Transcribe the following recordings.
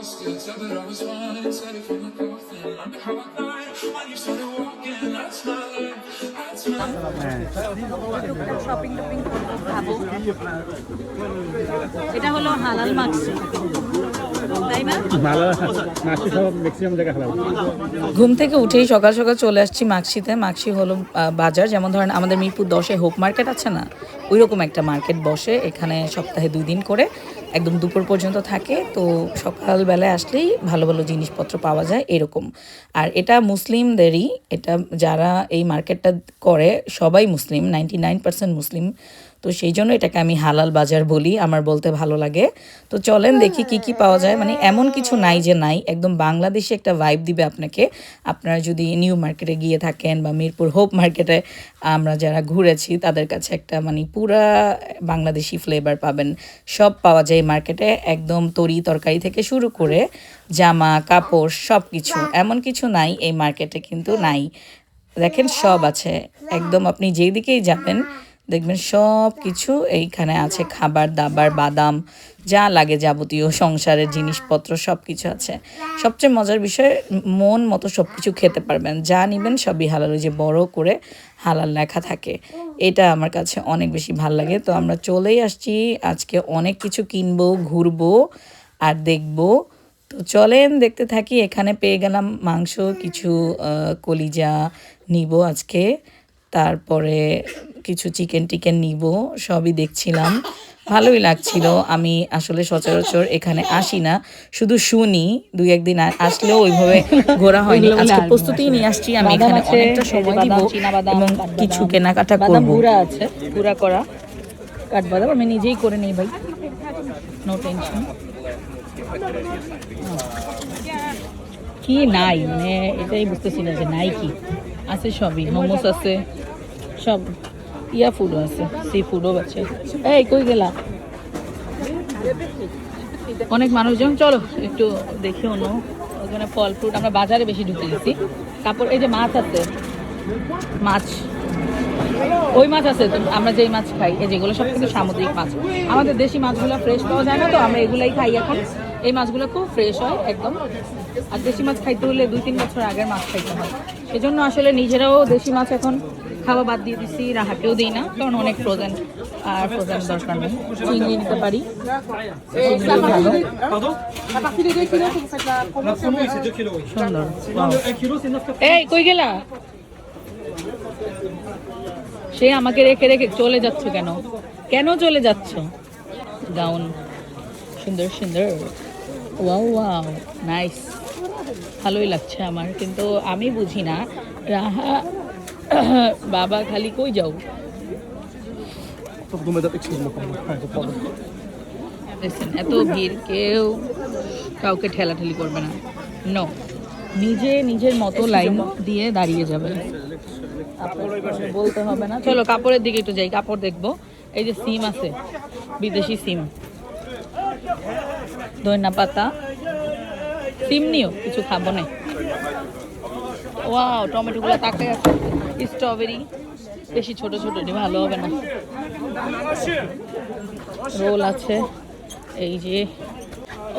still tell that I was fine. Said it from the coffin, like how I died when you started walking. That's my life, that's my shopping topping করবো, খাবো। এটা হলো হালাল মাকসি, তাই না? ঘুম থেকে উঠেই সকাল সকাল চলে আসছি মাকসিতে। মাকসি হলো বাজার, যেমন ধরেন আমাদের মিরপুর 10-এ হোপ মার্কেট আছে না, ওই রকম একটা মার্কেট বসে এখানে সপ্তাহে 2 দিন করে, একদম দুপুর পর্যন্ত থাকে। তো সকালবেলায় আসলেই ভালো ভালো জিনিসপত্র পাওয়া যায় এরকম। আর এটা মুসলিমদেরই, এটা যারা এই মার্কেটটা করে সবাই মুসলিম, 99% মুসলিম। তো সেই জন্য এটাকে আমি হালাল বাজার বলি, আমার বলতে ভালো লাগে। তো চলেন দেখি কি কি পাওয়া যায়। মানে এমন কিছু নাই যে নাই, একদম বাংলাদেশি একটা ভাইব দিবে আপনাকে। আপনারা যদি নিউ মার্কেটে গিয়ে থাকেন বা মিরপুর হোপ মার্কেটে আমরা যারা ঘুরেছি তাদের কাছে একটা মানে পুরা বাংলাদেশি ফ্লেভার পাবেন। সব পাওয়া যায় এই মার্কেটে, একদম তরি তরকারি থেকে শুরু করে জামা কাপড় সব কিছু। এমন কিছু নাই এই মার্কেটে কিন্তু নাই, দেখেন সব আছে। একদম আপনি যেই দিকেই যাবেন দেখবেন সব কিছু এইখানে আছে, খাবার দাবার বাদাম যা লাগে যাবতীয় সংসারের জিনিসপত্র সব কিছু আছে। সবচেয়ে মজার বিষয়, মন মতো সব কিছু খেতে পারবেন, যা নেবেন সবই হালাল, ওই যে বড় করে হালাল লেখা থাকে। এটা আমার কাছে অনেক বেশি ভাল লাগে। তো আমরা চলেই আসছি, আজকে অনেক কিছু কিনবো, ঘুরবো আর দেখবো। তো চলেন দেখতে থাকি। এখানে পেয়ে গেলাম মাংস, কিছু কলিজা নিব আজকে, তারপরে কিছু চিকেন টিকেন নিব, সবই দেখছিলাম, ভালোই লাগছিল। আমি আসলে সচরাচর এখানে আসি না, শুধু শুনি, 2-1 দিন আসলেও ওইভাবে ঘোরা হয়নি। আজকে প্রস্তুতি নিয়ে আসছি, আমি এখানে অনেকটা সময় দিব এবং কিছু কেনাকাটা করব। গুঁড়া আছে, গুঁড়া করা কাঠবাদাম আমি নিজেই করে নিই ভাই, নো টেনশন। কি নাই মানে এটাই বুঝতেছি না যে নাই কি আছে, সবই মোমোস আছে, সব ইয়া ফুডও আছে, সি ফুডও আছে। এই কই গেলা? অনেক মানুষজন, চলো একটু দেখি অন্য ওখানে ফল ফ্রুট। আমরা বাজারে বেশি ঢুকে গেছি। কাপড়, এই যে মাছ আছে, মাছ ওই মাছ আছে তো আমরা যেই মাছ খাই, এই যেগুলো সব কিন্তু সামুদ্রিক মাছ। আমাদের দেশি মাছগুলো ফ্রেশ পাওয়া যায় না, তো আমরা এগুলাই খাই এখন। এই মাছগুলো খুব ফ্রেশ হয় একদম। আর দেশি মাছ খাইতে হলে 2-3 বছর আগের মাছ খাইতে হয়। সেজন্য আসলে নিজেরাও দেশি মাছ এখন খাওয়া বাদ দিয়ে দিচ্ছি, রাহাকেও দিই না, কারণ অনেক ফ্রোজেন, আর ফ্রোজেন দরকার নেই। চিংড়ি নিতে পারি, ভালো সুন্দর। এই কই গেলা? সে আমাকে রেখে রেখে চলে যাচ্ছ কেন? কেন চলে যাচ্ছ? গাউন সুন্দর সুন্দর, ওয়াও ওয়াও নাইস, ভালোই লাগছে আমার। কিন্তু আমি বুঝি না, রাহা বাবা খালি কই যাও? এত ভিড়, কেউ কাউকে ঠেলাঠেলি করবে না, নো, নিজে নিজের মতো লাইন দিয়ে দাঁড়িয়ে যাবে, বলতে হবে না। চলো কাপড়ের দিকে একটু যাই, কাপড় দেখবো। এই যে সিম আছে, বিদেশি সিম, ধনিয়া পাতা, সিম নিও, কিছু খাবো না। ওয়াও, টমেটো গুলো তাকাই আছে, স্ট্রবেরি বেশি ছোট ছোট ভালো হবে না। রোল আছে, এই যে,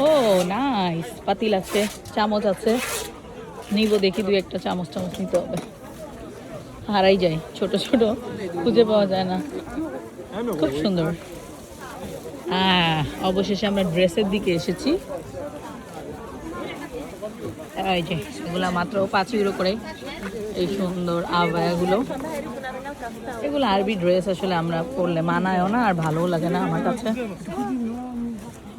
ও নাইস, পাতিল আছে, চামচ আছে, নিব দেখি 2-1টা চামচ টামচ নিতে হবে, হারাই যায়, ছোট ছোট খুঁজে পাওয়া যায় না। খুব সুন্দর। অবশেষে আমরা ড্রেসের দিকে এসেছি। এই যে এগুলা মাত্র 5 ইউরো করে, এই সুন্দর আবায়াগুলো। এগুলো আরবি ড্রেস, আসলে আমরা পরলে মানায়ও না আর ভালোও লাগে না আমার কাছে।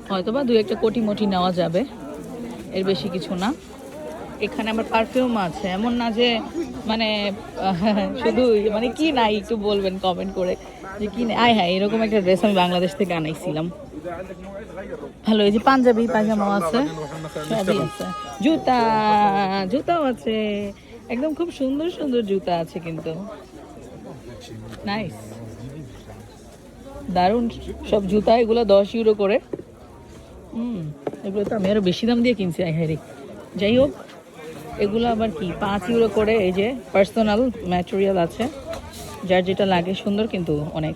হয়তো বা 2-1টা কোটি মোটি নেওয়া যাবে, এর বেশি কিছু না। এখানে আমার পারফিউম আছে, এমন না যে মানে শুধু মানে কি নাই, একটু বলবেন কমেন্ট করে যে কি নাই। হ্যাঁ, এরকম একটা ড্রেস আমি বাংলাদেশ থেকে আনাইছিলাম, ভালো। এই যে পাঞ্জাবি পায়জামাও আছে, সবই আছে। জুতা, জুতাও আছে, একদম খুব সুন্দর সুন্দর জুতা আছে কিন্তু, নাইস, দারুণ সব জুতা। এগুলো 10 ইউরো করে। এগুলো তো আমি আরো বেশি দাম দিয়ে কিনছি, হ্যাঁ। যাই হোক, এগুলো আবার কি 5 ইউরো করে। এই যে পার্সোনাল ম্যাটেরিয়াল আছে, যার যেটা লাগে, সুন্দর কিন্তু অনেক,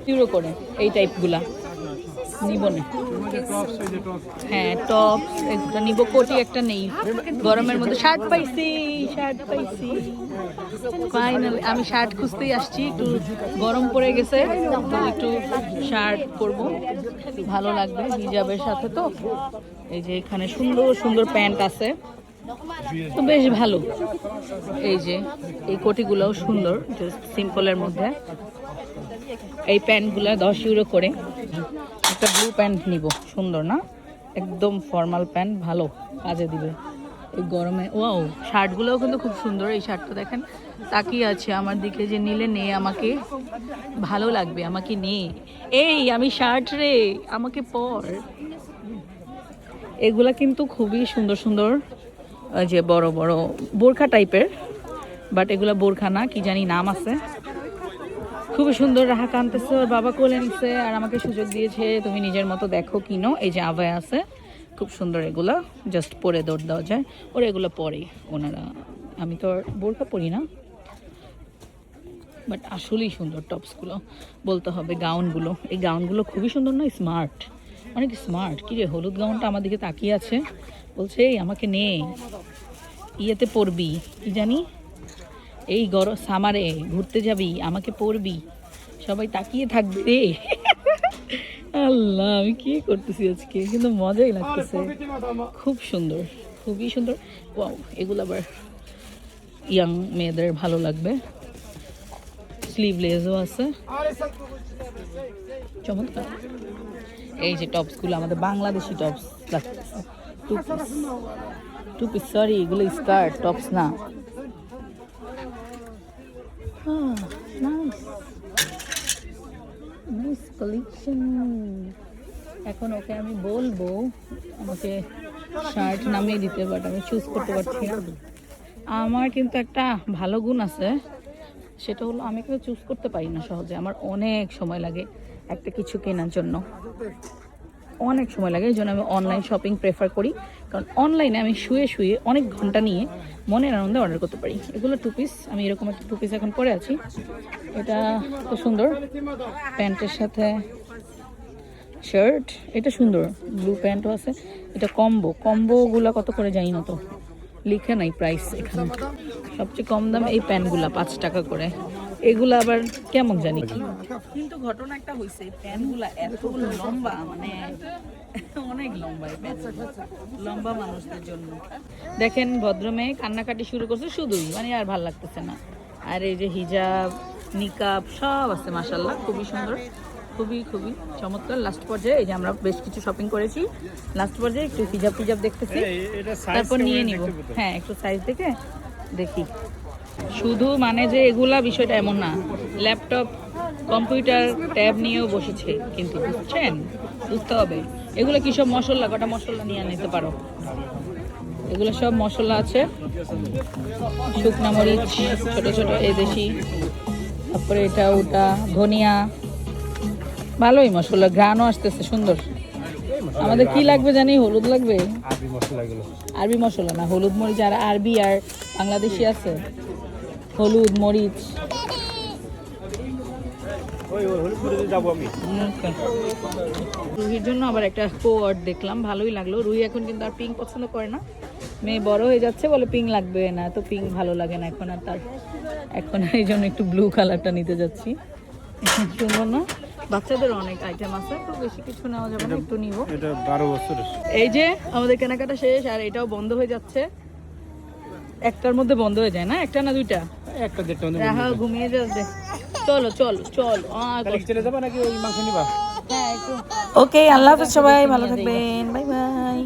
ইউরো করে এই টাইপগুলা। নিব না। হ্যাঁ টপ একটা নিব, কোটি একটা নেই। গরমের মধ্যে শার্ট পাইছি ফাইনালি। আমি শার্ট খুঁজতেই আসছি, একটু গরম পড়ে গেছে তো একটু শার্ট পরব, ভালো লাগবে হিজাবের সাথে। তো এই যে এখানে সুন্দর সুন্দর প্যান্ট আছে, তো বেশ ভালো। এই যে এই কোটিগুলোও সুন্দর, জাস্ট সিম্পলের মধ্যে। এই প্যান্টগুলো 10 ইউরো করে। একটা ব্লু প্যান্ট নিব, সুন্দর না, একদম ফর্মাল প্যান্ট, ভালো কাজে দিবে এই গরমে। ওয়াও, শার্টগুলোও কিন্তু খুব সুন্দর। এই শার্টটা দেখেন, তাকিয়ে আছে আমার দিকে যে নিলে নে আমাকে, ভালো লাগবে আমাকে নে, এই আমি শার্ট রে আমাকে পর। এগুলা কিন্তু খুবই সুন্দর সুন্দর, যে বড় বড় বোরখা টাইপের, বাট এগুলা বোরখা না, কি জানি নাম আছে। খুবই সুন্দর। রাহা কানতেছে, ওর বাবা কোলে নিচ্ছে আর আমাকে সুযোগ দিয়েছে তুমি নিজের মতো দেখো কিনো। এই যে আভায় আছে, খুব সুন্দর। এগুলা জাস্ট পরে দৌড় দেওয়া যায়, ওরা এগুলো পরে ওনারা। আমি তো আর বোরখা পরি না, বাট আসলেই সুন্দর টপসগুলো বলতে হবে। গাউনগুলো, এই গাউনগুলো খুবই সুন্দর না, স্মার্ট, অনেক স্মার্ট। কি রে, হলুদ গাউনটা আমার দিকে তাকিয়ে আছে, বলছে এই আমাকে নে, ইয়েতে পরবি, কি জানি এই গরম সামারে ঘুরতে যাবি, আমাকে পরবি, সবাই তাকিয়ে থাকবে রে। আল্লাহ, আমি কি করতেছি আজকে, কিন্তু মজাই লাগতেছে। খুব সুন্দর, খুবই সুন্দর। ওয়াও, এগুলো আবার ইয়াং মেয়েদের ভালো লাগবে। স্লিভলেসও আছে, চমৎকার। এই যে টপসগুলো আমাদের বাংলাদেশি টপস লাগতেছে, টু পিস, সরি এগুলো স্কার্ট, টপস না। Nice collection. এখন ওকে আমি বলবো আমাকে শার্ট নামিয়ে দিতে, বাট আমি চুজ করতে পারছি না। আমার কিন্তু একটা ভালো গুণ আছে, সেটা হলো আমি কিন্তু চুজ করতে পারি না সহজে। আমার অনেক সময় লাগে একটা কিছু কেনার জন্য, অনেক সময় লাগে। এই জন্য আমি অনলাইন শপিং প্রেফার করি, কারণ অনলাইনে আমি শুয়ে শুয়ে অনেক ঘন্টা নিয়ে মনের আনন্দে অর্ডার করতে পারি। এগুলো টু পিস, আমি এরকম একটা টু পিস এখন পরে আছি। এটা খুব সুন্দর, প্যান্টের সাথে শার্ট, এটা সুন্দর, ব্লু প্যান্টও আছে। এটা কম্বোগুলো কত করে জানি না, তো লিখে নাই প্রাইস এখানে। সবচেয়ে কম দাম এই প্যান্টগুলা 5 টাকা করে। এগুলো আবার কেমন জানি কি, কিন্তু ঘটনা একটা হয়েছে, প্যান্টগুলা এতগুলো লম্বা, মানে অনেক লম্বা। এই প্যান্ট লম্বা মানুষদের জন্য। দেখেন ভদ্রমেয়ে কান্নাকাটি শুরু করছে শুধুই, মানে আর ভাল লাগতেছে না। আর এই যে হিজাব, নিকাব সব আছে মাশাআল্লাহ, খুবই সুন্দর, খুবই খুবই চমৎকার। লাস্ট পর্যায়ে এই যে আমরা বেশ কিছু শপিং করেছি, লাস্ট পর্যায়ে একটু হিজাব দেখতেছি, তারপর নিয়ে নিব। হ্যাঁ, একটু সাইজ দেখে দেখি। শুধু মানে যে এগুলা বিষয়টা এমন না, ল্যাপটপ কম্পিউটার ট্যাব নিয়েও বসেছে, কিন্তু বুঝছেন, বুঝতে হবে এগুলো কি সব মশলা, কটা মশলা নিয়ে নিতে পারো। এগুলো সব মশলা আছে, শুকনা মরিচ ছোট ছোট এই দেশি, তারপরে এটা ওটা ধনিয়া, ভালোই মশলা, ঘ্রাণও আসতেছে সুন্দর। আমাদের কি লাগবে জানি, হলুদ লাগবে, আরবি মশলা না, হলুদ মরিচ। আর আরবি আর বাংলাদেশি আছে, হলুদ মরিচ। রুহির জন্য আবার একটা কোয়ার্ড দেখলাম, ভালোই লাগলো। রুহি এখন কিন্তু আর পিঙ্ক পছন্দ করে না, মেয়ে বড় হয়ে যাচ্ছে বলে পিঙ্ক লাগবে না, তো পিঙ্ক ভালো লাগে না এখন আর তার। এখন এই জন্য একটু ব্লু কালারটা নিতে যাচ্ছি। সুন্দর না, বাচ্চাদের অনেক আইটেম আছে, তো বেশি কিছু নেওয়া যাবে না, একটু নিব। এটা 12 বছরের। এই যে আমাদের কেনাকাটা শেষ, আর এটাও বন্ধ হয়ে যাচ্ছে। একটার মধ্যে বন্ধ হয়ে যায় না, একটা না দুইটা, একটা দেড়টা মধ্যে রাহা ঘুমিয়ে যাচ্ছে। চলো চলো চল, চলে যাবা নাকি ওই মাংস নিবা? ওকে, আল্লাহ হাফেজ সবাই, ভালো থাকবেন, বাই বাই।